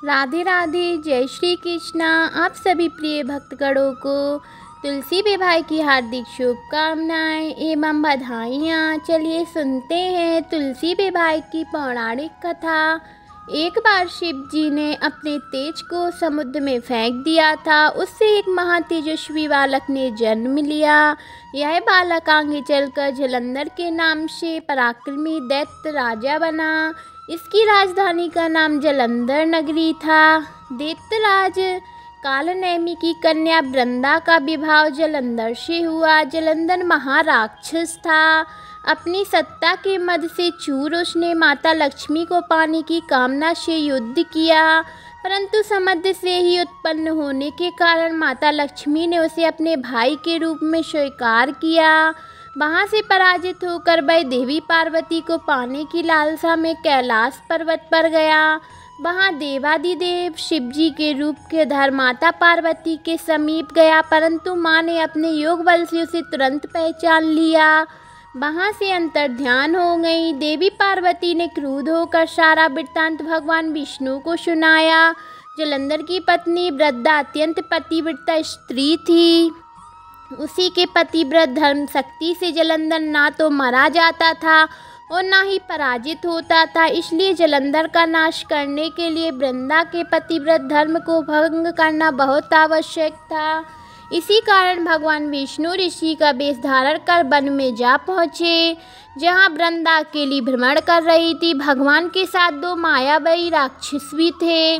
राधे राधे, जय श्री कृष्णा। आप सभी प्रिय भक्तगणों को तुलसी विवाह की हार्दिक शुभकामनाएं एवं बधाइयाँ। चलिए सुनते हैं तुलसी विवाह की पौराणिक कथा। एक बार शिव जी ने अपने तेज को समुद्र में फेंक दिया था। उससे एक महातेजस्वी बालक ने जन्म लिया। यह बालक आगे चलकर जलंधर के नाम से पराक्रमी दैत्य राजा बना। इसकी राजधानी का नाम जलंधर नगरी था। दैत्यराज कालनेमी की कन्या वृंदा का विवाह जलंधर से हुआ। जलंधर महाराक्षस था। अपनी सत्ता के मद से चूर उसने माता लक्ष्मी को पाने की कामना से युद्ध किया, परंतु समुद्र से ही उत्पन्न होने के कारण माता लक्ष्मी ने उसे अपने भाई के रूप में स्वीकार किया। वहां से पराजित होकर वह देवी पार्वती को पाने की लालसा में कैलाश पर्वत पर गया। वहां देवादिदेव शिव जी के रूप के धर माता पार्वती के समीप गया, परंतु माँ ने अपने योग बल से उसे तुरंत पहचान लिया। वहां से अंतर्ध्यान हो गई। देवी पार्वती ने क्रुद्ध होकर सारा वृत्तांत भगवान विष्णु को सुनाया। जलंधर की पत्नी वृंदा अत्यंत पतिव्रता स्त्री थी। उसी के पतिव्रत धर्म शक्ति से जलंधर ना तो मारा जाता था और ना ही पराजित होता था। इसलिए जलंधर का नाश करने के लिए वृंदा के पतिव्रत धर्म को भंग करना बहुत आवश्यक था। इसी कारण भगवान विष्णु ऋषि का वेश धारण कर वन में जा पहुँचे, जहाँ वृंदा अकेली भ्रमण कर रही थी। भगवान के साथ दो मायावी राक्षस भी थे,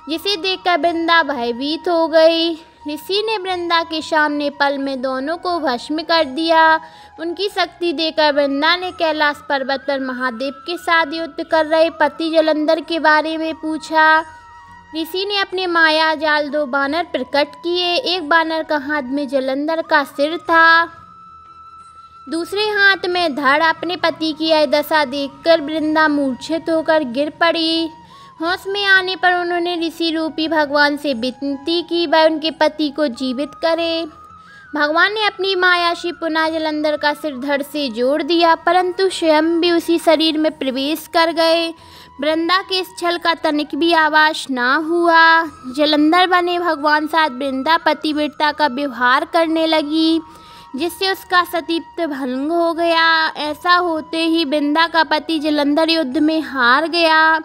जिसे देखकर वृंदा भयभीत हो गई। ऋषि ने वृंदा के सामने पल में दोनों को भस्म कर दिया। उनकी शक्ति देखकर वृंदा ने कैलाश पर्वत पर महादेव के साथ युद्ध कर रहे पति जलंधर के बारे में पूछा। ऋषि ने अपने माया जाल दो बानर प्रकट किए। एक बानर का हाथ में जलंधर का सिर था, दूसरे हाथ में धड़। अपने पति की यह दशा देखकर वृंदा मूर्छित होकर गिर पड़ी। होश में आने पर उन्होंने ऋषि रूपी भगवान से विनती की वह उनके पति को जीवित करे। भगवान ने अपनी माया से पुनः जलंधर का सिर धड़ से जोड़ दिया, परंतु स्वयं भी उसी शरीर में प्रवेश कर गए। वृंदा के इस छल का तनिक भी आवाज ना हुआ। जलंधर बने भगवान साथ वृंदा पतिव्रता का व्यवहार करने लगी, जिससे उसका सतीत्व भंग हो गया। ऐसा होते ही वृंदा का पति जलंधर युद्ध में हार गया।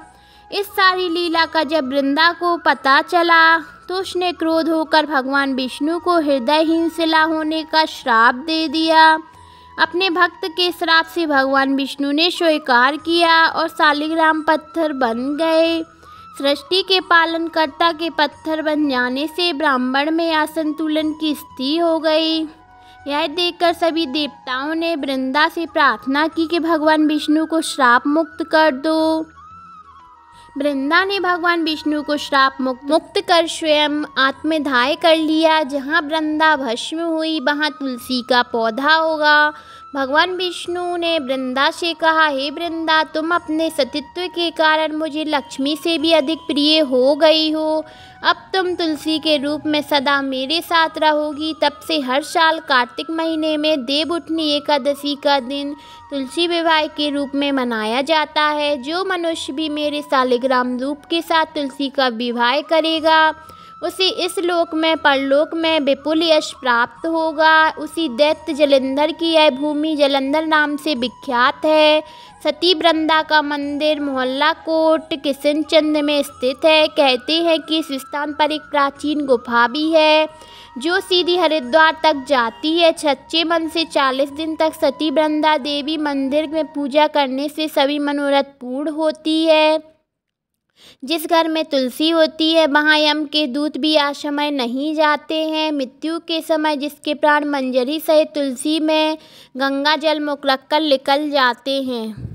इस सारी लीला का जब वृंदा को पता चला तो उसने क्रोध होकर भगवान विष्णु को हृदयहीन शिला होने का श्राप दे दिया। अपने भक्त के श्राप से भगवान विष्णु ने स्वीकार किया और शालिग्राम पत्थर बन गए। सृष्टि के पालनकर्ता के पत्थर बन जाने से ब्राह्मण में असंतुलन की स्थिति हो गई। यह देखकर सभी देवताओं ने वृंदा से प्रार्थना की कि भगवान विष्णु को श्राप मुक्त कर दो। वृंदा ने भगवान विष्णु को श्राप मुक्त कर स्वयं आत्मदाह कर लिया। जहाँ वृंदा भस्म हुई वहाँ तुलसी का पौधा होगा। भगवान विष्णु ने वृंदा से कहा, हे वृंदा, तुम अपने सतीत्व के कारण मुझे लक्ष्मी से भी अधिक प्रिय हो गई हो। अब तुम तुलसी के रूप में सदा मेरे साथ रहोगी। तब से हर साल कार्तिक महीने में देवउठनी एकादशी का दिन तुलसी विवाह के रूप में मनाया जाता है। जो मनुष्य भी मेरे शालिग्राम रूप के साथ तुलसी का विवाह करेगा उसे इस लोक में परलोक में विपुल यश प्राप्त होगा। उसी दैत्य जलंधर की यह भूमि जलंधर नाम से विख्यात है। सती वृंदा का मंदिर मोहल्ला कोट किशनचंद में स्थित है। कहते हैं कि इस स्थान पर एक प्राचीन गुफा भी है जो सीधी हरिद्वार तक जाती है। सच्चे मन से 40 दिन तक सती वृंदा देवी मंदिर में पूजा करने से सभी मनोरथ पूर्ण होती है। जिस घर में तुलसी होती है वहाँ यम के दूत भी असमय नहीं जाते हैं। मृत्यु के समय जिसके प्राण मंजरी सहित तुलसी में गंगा जल मुख रखकर निकल जाते हैं।